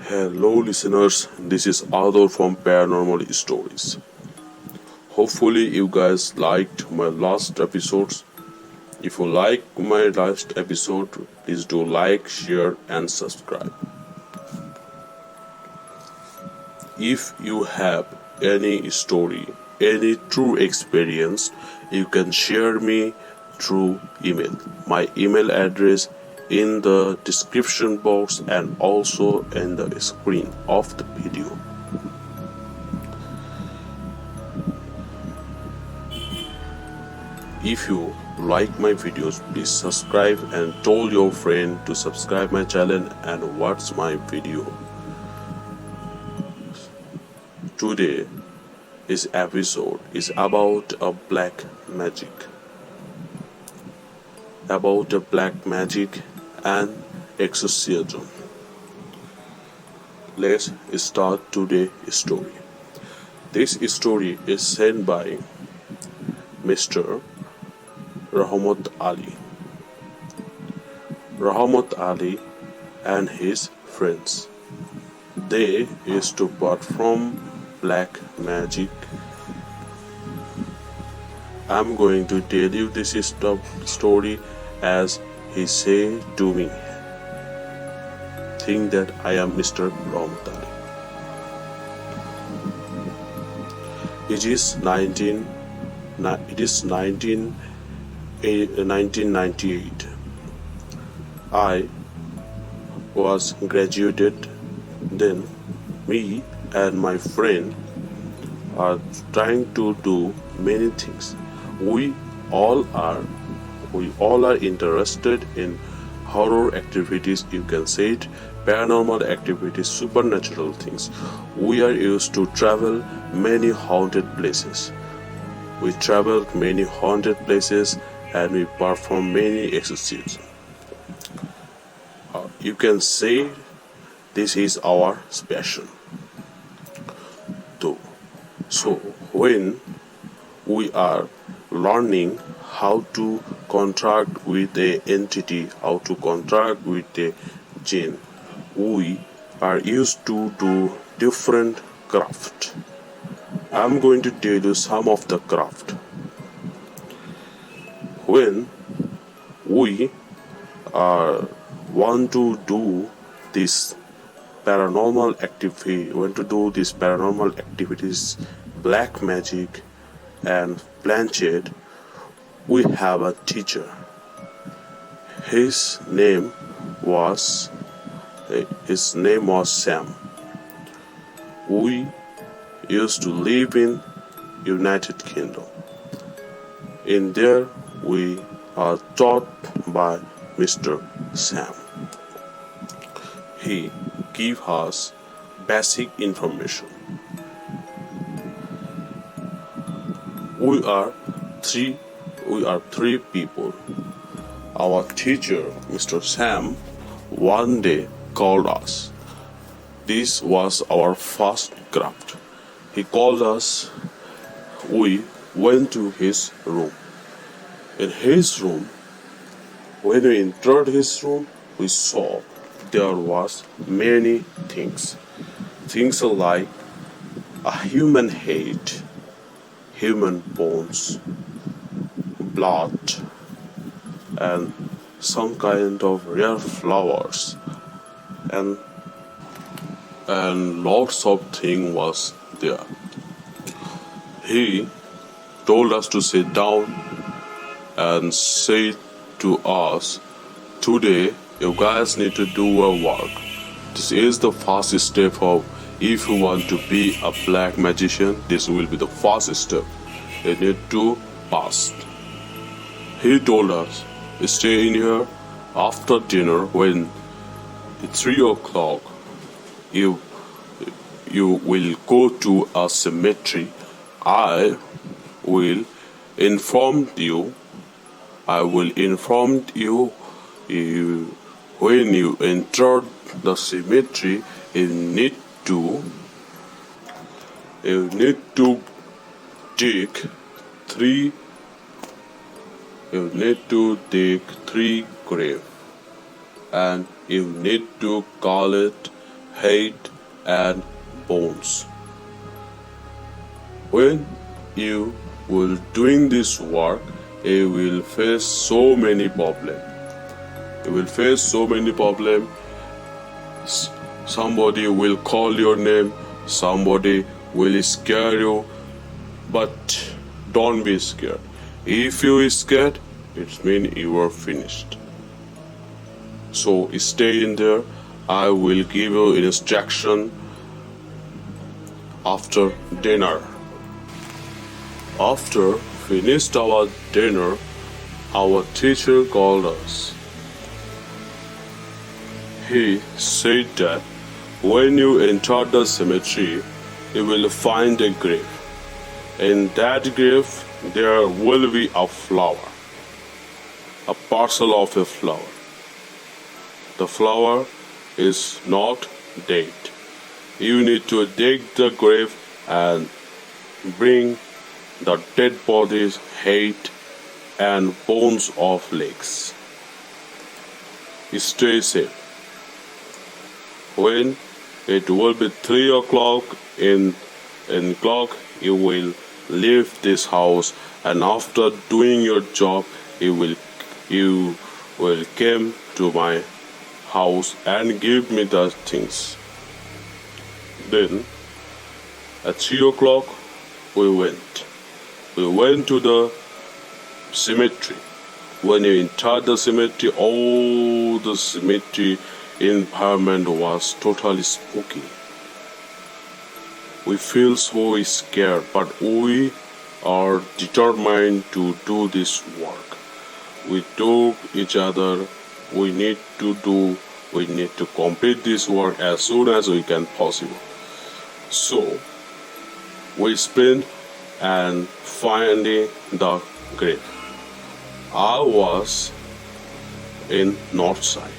Hello, listeners. This is Ador from Paranormal Stories. Hopefully, you guys liked my last episodes. If you like my last episode, please do like, share, and subscribe. If you have any story, any true experience, you can share me through email. My email address in the description box and also in the screen of the video. If you like my videos, please subscribe and tell your friend to subscribe my channel and watch my video. Today this episode is about a black magic. About a black magic and exorcism. Let's start today's story. This story is sent by Mr. Rahmat Ali. Rahmat Ali and his friends. They used to perform black magic. I'm going to tell you this story as he said to me. Think that I am Mr. Rahmat Ali. It is 1998. I was graduated then. Me and my friend are trying to do many things. We all are interested in horror activities, you can say it, paranormal activities, supernatural things. We are used to travel many haunted places. We travel many haunted places and we perform many exorcisms. You can say this is our passion. So when we are learning how to contract with a entity, how to contract with a jinn, we are used to do different craft. I'm going to tell you some of the craft. When we want to do this paranormal activities, black magic and planchet, we have a teacher. His name was Sam. We used to live in United Kingdom. In there we are taught by Mr. Sam. He give us basic information. We are three people. Our teacher, Mr. Sam, one day called us. This was our first craft. He called us. We went to his room. In his room, when we entered his room, we saw there was many things. Things like a human head, human bones, blood, and some kind of rare flowers, and lots of things was there. He told us to sit down and said to us, today you guys need to do a work. This is the first step of, if you want to be a black magician, this will be the first step. You need to fast. He told us, stay in here after dinner. When it's 3 o'clock, you will go to a cemetery. I will inform you. When you enter the cemetery, you need to dig three grave, and you need to call it hate, and bones. When you will doing this work, you will face so many problems. You will face so many problems. Somebody will call your name, somebody will scare you, but don't be scared. If you are scared, it means you are finished. So stay in there. I will give you instruction after dinner. After finished our dinner, our teacher called us. He said that when you enter the cemetery, you will find a grave. In that grave, there will be a flower, a parcel of a flower. The flower is not dead. You need to dig the grave and bring the dead body's head and bones of legs. Stay safe. When it will be 3 o'clock in clock, you will leave this house, and after doing your job, you will come to my house and give me the things. Then at 3 o'clock we went to the cemetery. When you entered the cemetery, all the cemetery environment was totally spooky. We feel so scared, but we are determined to do this work. We told each other we need to complete this work as soon as we can possible. So we spent and finding the grave. I was in north side.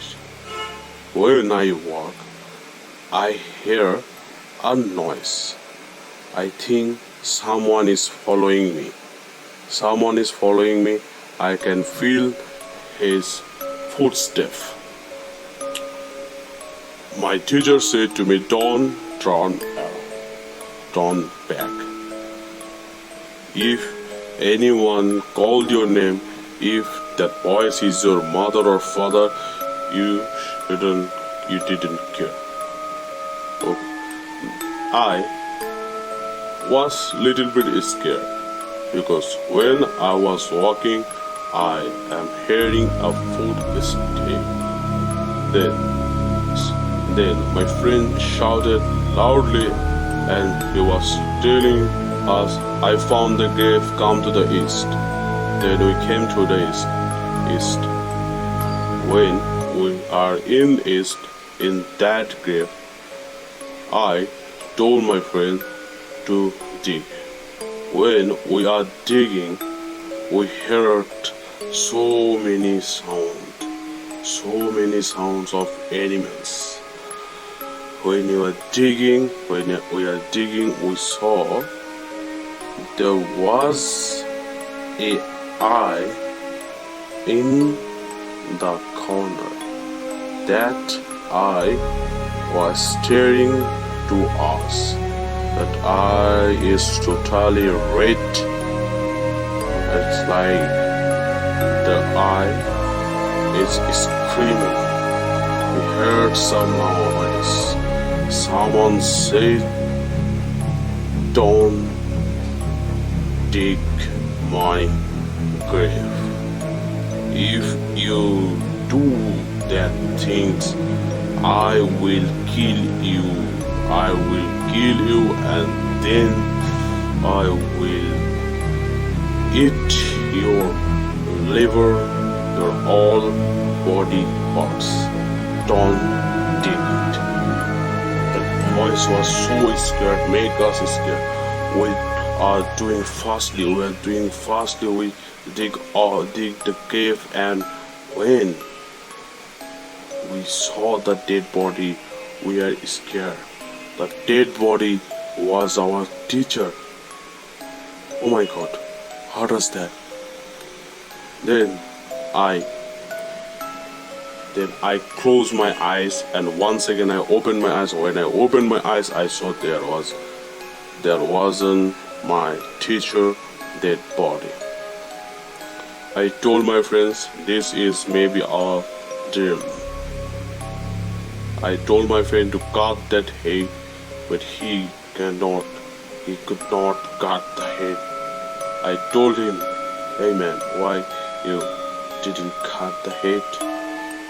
When I walk, I hear a noise. I think someone is following me. Someone is following me. I can feel his footsteps. My teacher said to me, don't turn back. If anyone called your name, if that voice is your mother or father, you didn't care. I was little bit scared because when I was walking, I am hearing a footstep. Then my friend shouted loudly, and he was telling us, I found the grave, come to the east. Then we came to the east. When we are in east, in that grave, I told my friend to dig. When we are digging, we heard so many sounds of animals. When we are digging, we saw there was an eye in the corner. That eye was staring to us. That eye is totally red. It's like the eye is screaming. We heard some noise. Someone said, don't dig my grave. If you do that things, I will kill you. I will kill you, and then I will eat your liver, your all body parts. Don't dig it. The voice was so scared, make us scared. We are doing fastly. We dig the cave, and when we saw the dead body, we are scared. The dead body was our teacher. Oh my God, how does that? Then I Then I closed my eyes, and once again I opened my eyes. When I opened my eyes, I saw there wasn't my teacher dead body. I told my friends this is maybe our dream. I told my friend to cut that head, but he could not cut the head. I told him, hey man, why you didn't cut the head?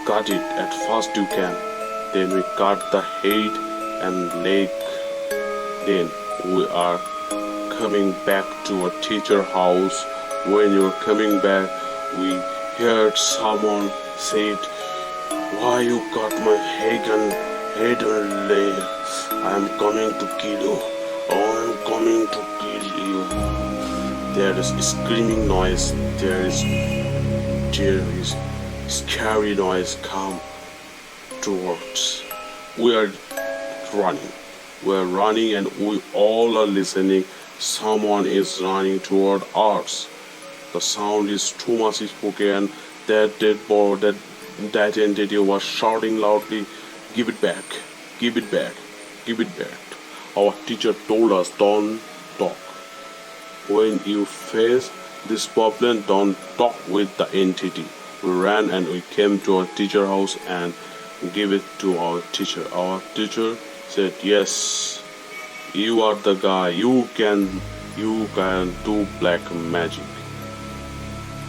Cut it at first you can. Then we cut the head and leg. Then we are coming back to a teacher house. When you're coming back, we heard someone said, why you cut my head and leg? I'm coming to kill you. I'm coming to kill you. There is screaming noise. There is scary noise come towards. We are running. We are running and we all are listening. Someone is running toward us. The sound is too much spoken. That dead boy, that entity was shouting loudly, give it back, give it back, give it back. Our teacher told us, don't talk. When you face this problem, don't talk with the entity. We ran and we came to our teacher house and gave it to our teacher. Our teacher said, yes, you are the guy, you can do black magic.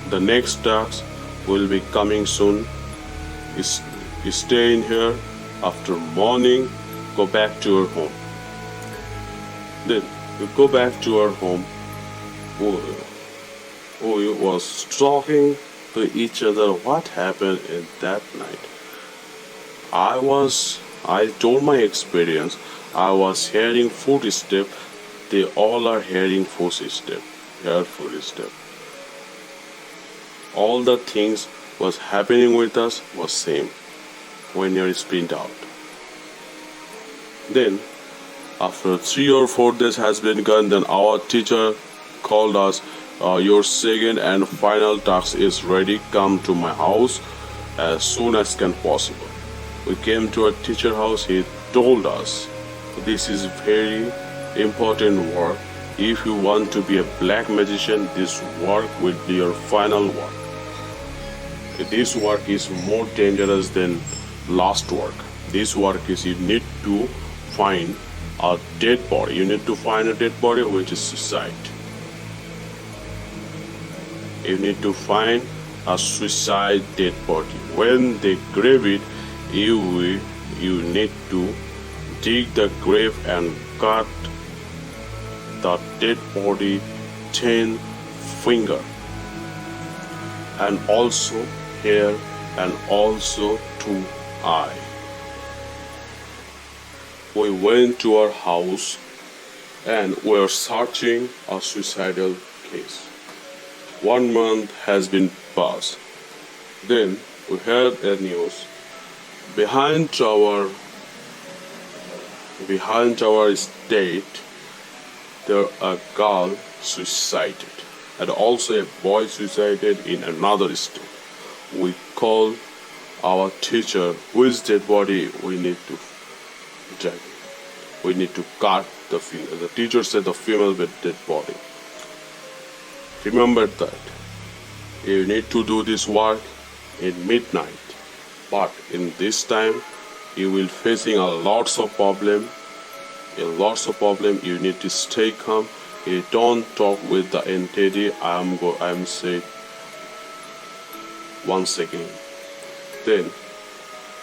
The next task will be coming soon. Stay in here. After morning, go back to your home. Then we go back to our home. We was talking to each other what happened in that night. I told my experience. I was hearing footsteps. They all are hearing footsteps. Hear footsteps. All the things was happening with us was same when you're sprint out. Then after 3 or 4 days has been gone, then our teacher called us, your second and final task is ready, come to my house as soon as can possible. We came to a teacher house. He told us this is very important work. If you want to be a black magician, this work will be your final work. This work is more dangerous than last work. This work is you need to find a dead body. You need to find a dead body which is suicide. You need to find a suicide dead body. When they grave it, you need to dig the grave and cut the dead body 10 finger and also hair and also 2 eye. We went to our house and were searching a suicidal case. 1 month has been passed. Then we heard a news. Behind our estate, there a girl suicided, and also a boy suicided in another state. We called our teacher, whose dead body we need to drag. We need to cut the female. The teacher said the female with dead body. Remember that. You need to do this work in midnight. But in this time, you will facing a lots of problem. You need to stay calm. You don't talk with the entity. I'm saying once again. Then,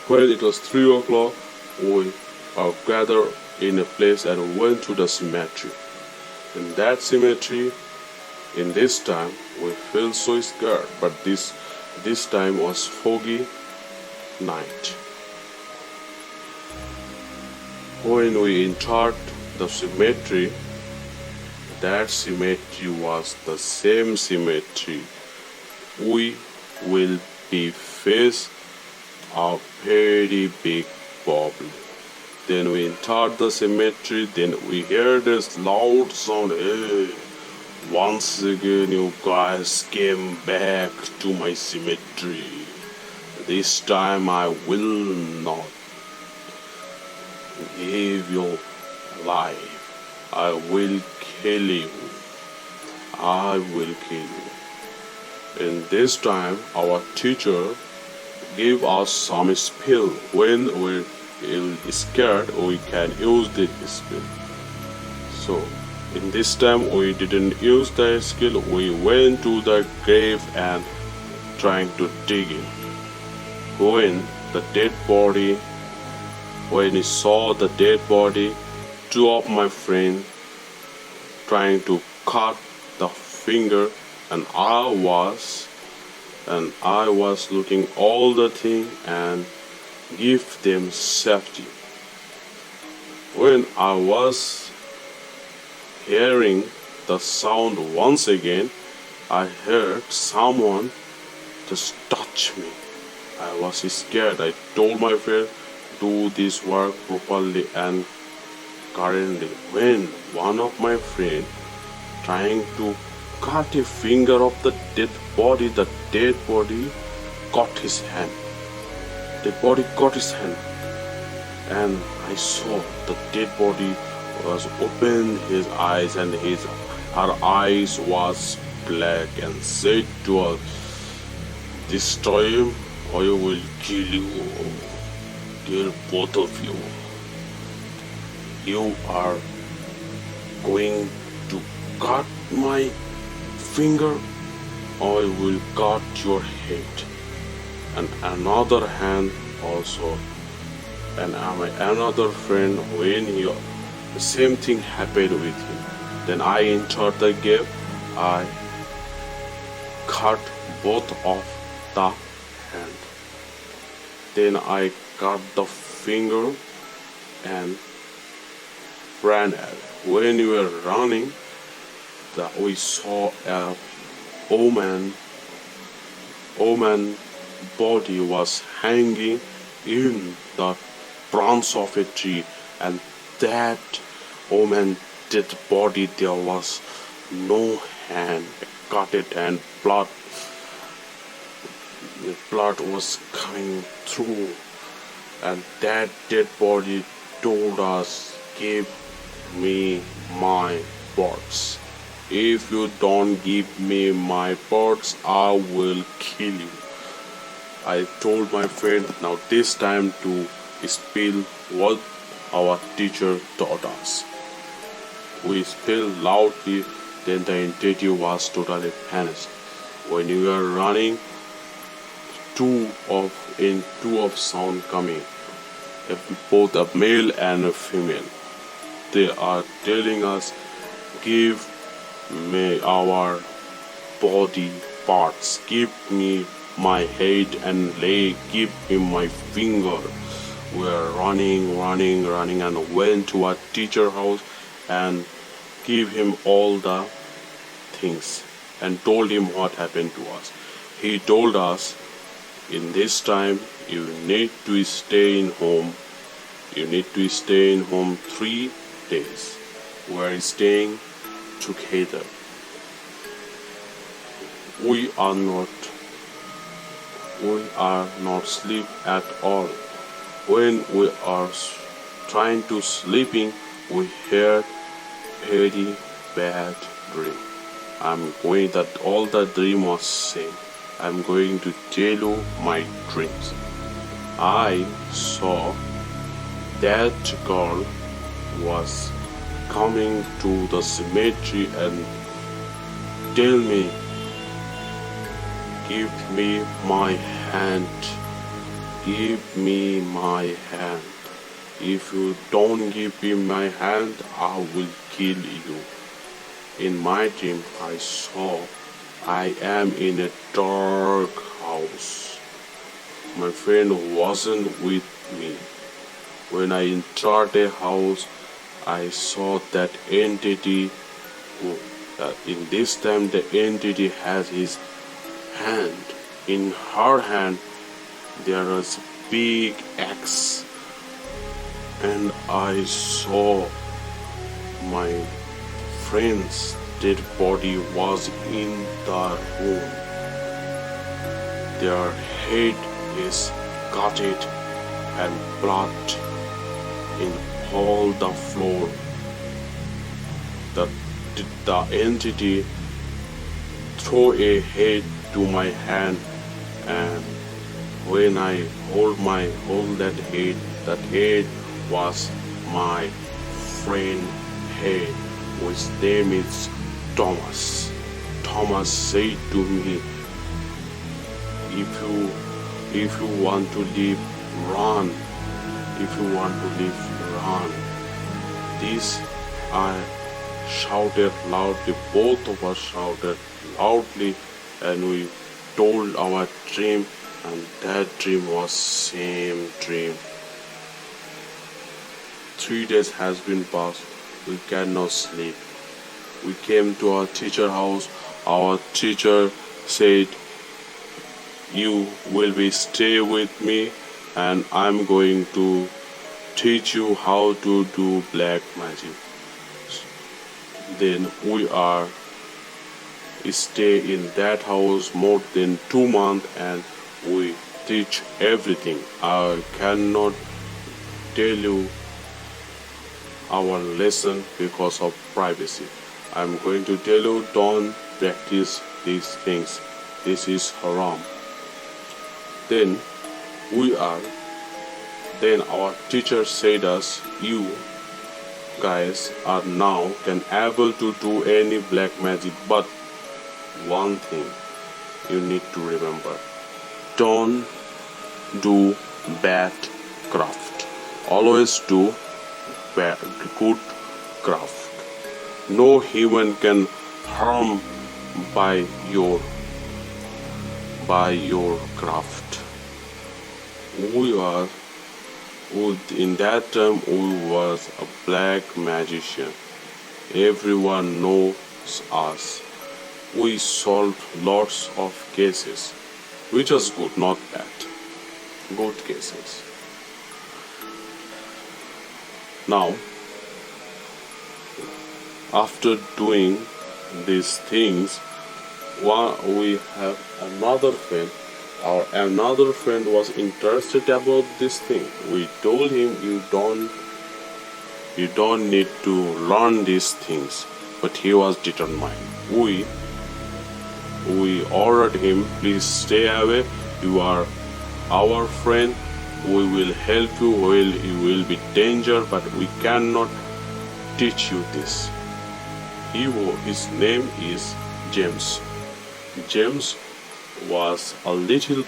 when it was 3 o'clock, we are gathered in a place and went to the cemetery. In that cemetery, in this time, we felt so scared. But this time was foggy night. When we entered the cemetery, that cemetery was the same cemetery. We will be faced a very big problem. Then we entered the cemetery, then we heard this loud sound. Hey, once again you guys came back to my cemetery. This time I will not give you life. I will kill you. I will kill you. In this time, our teacher gave us some spell. When we feel scared, we can use this spell. So, in this time, we didn't use the skill. We went to the grave and trying to dig in. When we saw the dead body, two of my friends trying to cut the finger, and I was looking all the thing and give them safety. When I was hearing the sound once again, I heard someone just touch me. I was scared. I told my friend, do this work properly and currently. When one of my friends trying to cut a finger of the dead body caught his hand. The body caught his hand, and I saw the dead body was open his eyes, and her eyes was black, and said to us, destroy him or I will kill you. Kill both of you. You are going to cut my finger or I will cut your head. And another hand also. And another friend, when the same thing happened with him. Then I entered the cave. I cut both of the hand. Then I cut the finger and ran away. When we were running, we saw a woman body was hanging in the branch of a tree, and that woman dead body there was no hand, cut it, and blood was coming through, and that dead body told us, give me my birds. If you don't give me my birds, I will kill you. I told my friend, now this time to spill what our teacher taught us. We spilled loudly, then the entity was totally vanished. When we were running, two of sound coming, both a male and a female. They are telling us, give me our body parts, give me my head and leg, give him my finger. We were running and went to our teacher house and give him all the things and told him what happened to us. He told us, in this time you need to stay in home. You need to stay in home 3 days. We are staying together. We are not sleep at all. When we are trying to sleeping, we hear very bad dream. All the dream was same. I'm going to tell you my dreams. I saw that girl was coming to the cemetery and tell me, give me my hand. Give me my hand. If you don't give me my hand, I will kill you. In my dream, I saw I am in a dark house. My friend wasn't with me. When I entered a house, I saw that entity. In this time, the entity has his hand. In her hand, there was a big axe, and I saw my friend's dead body was in the room. Their head is cut it and blood in all the floor. The entity threw a head to my hand, and when I hold that head was my friend head, which name is Thomas. Thomas said to me, if you want to live, run. If you want to live, run. This I shouted loudly. Both of us shouted loudly, and we told our dream, and that dream was same dream. 3 days has been passed. We cannot sleep. We came to our teacher house. Our teacher said, you will be stay with me, and I'm going to teach you how to do black magic. Then we are stay in that house more than 2 months, and we teach everything. I cannot tell you our lesson because of privacy. I'm going to tell you, don't practice these things. This is haram. Then our teacher said us, you guys are now can able to do any black magic, but one thing you need to remember, don't do bad craft. Always do good craft. No human can harm by your craft. In that time we was a black magician. Everyone knows us. We solved lots of cases, which was good, not bad. Good cases. Now, after doing these things, we have another friend. Our another friend was interested about this thing. We told him, you don't need to learn these things, but he was determined. We ordered him, please stay away. You are our friend. We will help you. You will be danger, but we cannot teach you this. His name is James. James was a little,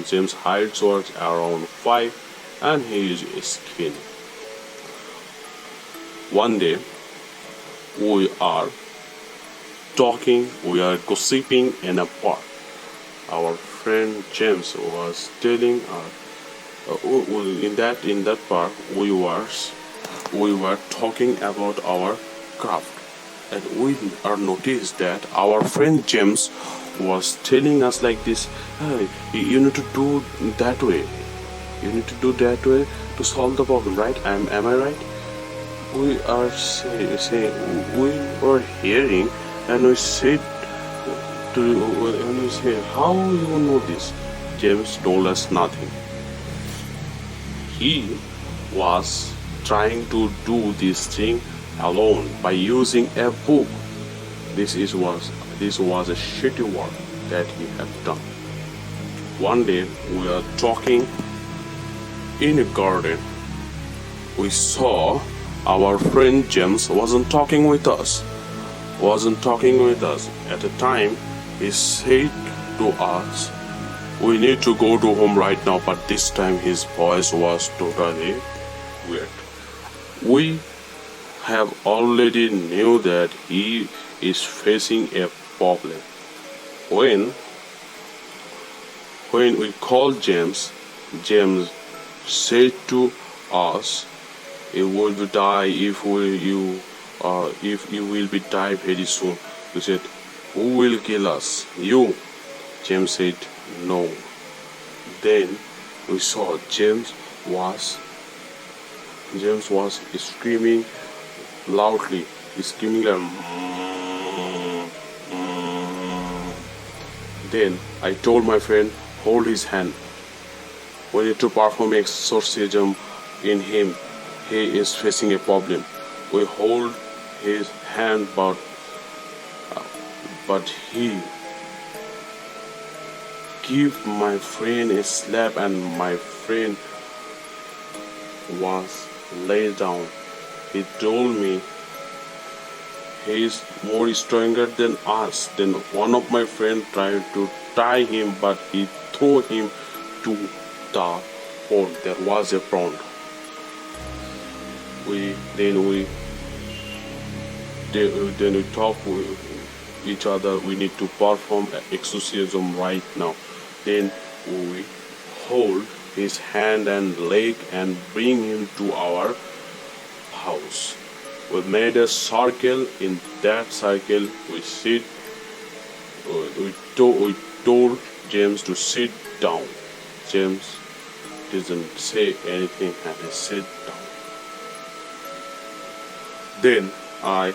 James' height was around 5, and he is skinny. One day, we are talking, we are gossiping in a park. Our friend James was telling us, in that park, we were talking about our craft. And we are noticed that our friend James was telling us like this, hey, you need to do that way. You need to do that way to solve the problem, right? Am I right? We are saying, we were hearing, and we said how you know this? James told us nothing. He was trying to do this thing alone by using a book. This was a shitty work that he had done. One day we are talking in a garden. We saw our friend James wasn't talking with us. At the time, he said to us, we need to go to home right now, but this time his voice was totally weird. We have already knew that he is facing a problem. When we called James said to us, "You will die if you will be die very soon." We said, "Who will kill us? You." James said, "No." Then we saw James was screaming loudly. He's screaming like. Then I told my friend, hold his hand. We need to perform exorcism in him. He is facing a problem. We hold his hand, but he give my friend a slap, and my friend was laid down. He told me he is more stronger than us. Then one of my friends tried to tie him, but he threw him to the pond. There was a pond. Then we talk with each other. We need to perform exorcism right now. Then we hold his hand and leg and bring him to our house. We made a circle. In that circle, we sit. We told James to sit down. James didn't say anything and he sat down. Then I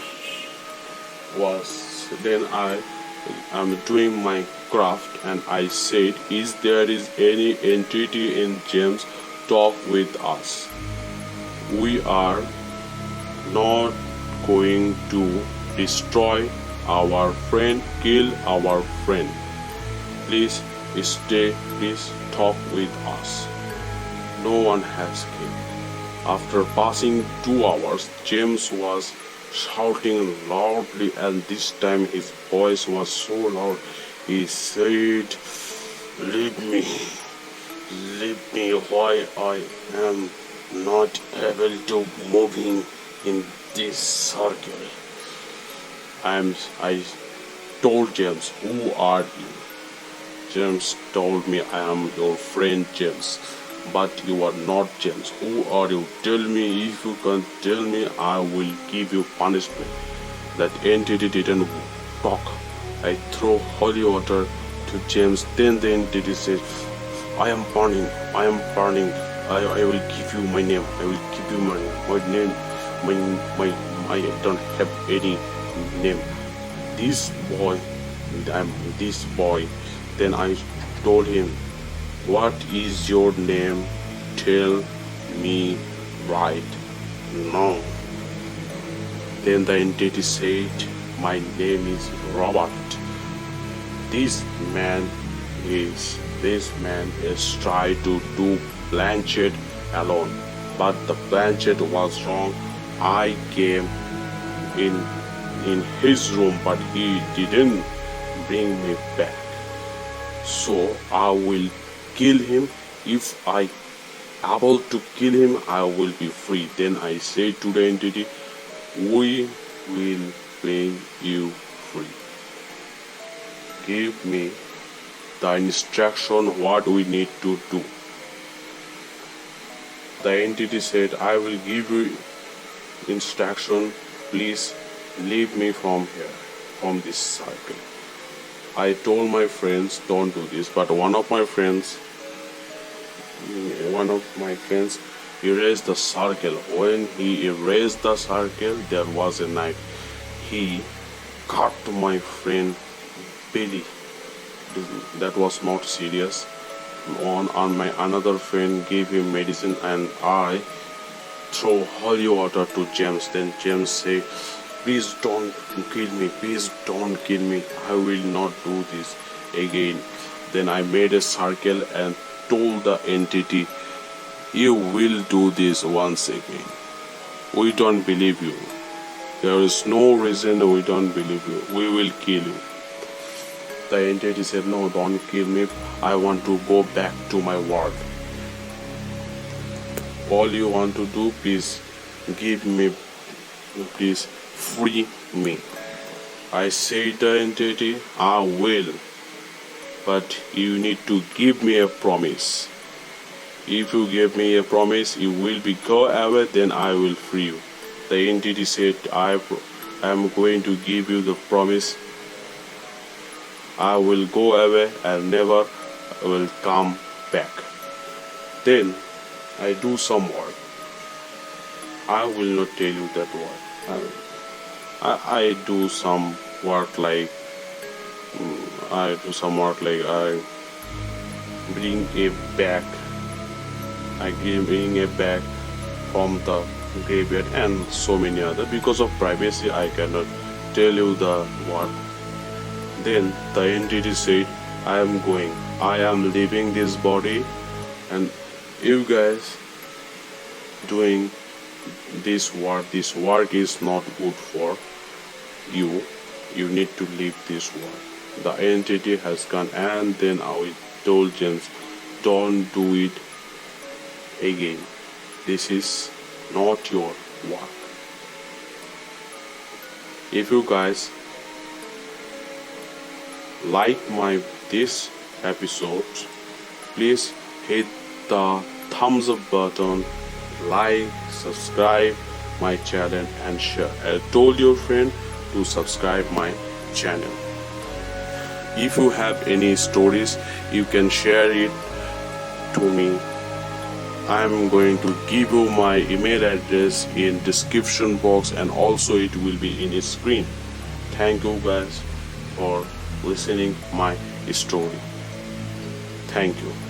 am doing my craft, and I said, "Is there any entity in James? Talk with us. We are not going to destroy our friend, kill our friend. Please stay, please talk with us." No one has came. After passing 2 hours, James was shouting loudly, and this time his voice was so loud. He said, leave me, why I am not able to move in this circle." I told James, "Who are you?" James told me, "I am your friend James." "But you are not James. Who are you? Tell me. If you can't tell me, I will give you punishment." That entity didn't talk. I threw holy water to James. Then the entity said, I am burning. I will give you my name. I will give you my name. I don't have any name. This boy. Then I told him, "What is your name? Tell me right now." Then the entity said, "My name is Robert. This man is trying to do Blanchett alone, but the Blanchett was wrong. I came in his room, but he didn't bring me back. So I will kill him. If I able to kill him, I will be free." Then I said to the entity, "We will bring you free. Give me the instruction what we need to do." The entity said, "I will give you instruction. Please leave me from here, from this circle." I told my friends, "Don't do this," but one of my friends erased the circle. When he erased the circle, there was a knife. He cut my friend belly. That was not serious. My another friend gave him medicine, and I threw holy water to James. Then James said, "Please don't kill me. Please don't kill me. I will not do this again." Then I made a circle and told the entity, "You will do this once again. We don't believe you. There is no reason we don't believe you. We will kill you." The entity said, "No, don't kill me. I want to go back to my world. All you want to do, please free me." I said to the entity, "I will, but you need to give me a promise. If you give me a promise, you will go away, then I will free you." The entity said, I am going to give you the promise. I will go away and never will come back. Then I do some work. I will not tell you that word. I do some work like I bring a bag I bring a bag from the graveyard and so many other. Because of privacy, I cannot tell you the what. Then the entity said, I am going. I am leaving this body, and you guys doing this work. This work is not good for you. You need to leave this work. The entity has gone, and then I told James, don't do it again. This is not your work. If you guys like my this episode, please hit the thumbs up button, like, subscribe my channel and share. And told your friend to subscribe my channel. If you have any stories, you can share it to me. I'm going to give you my email address in description box, and also it will be in a screen. Thank you guys for listening my story. Thank you.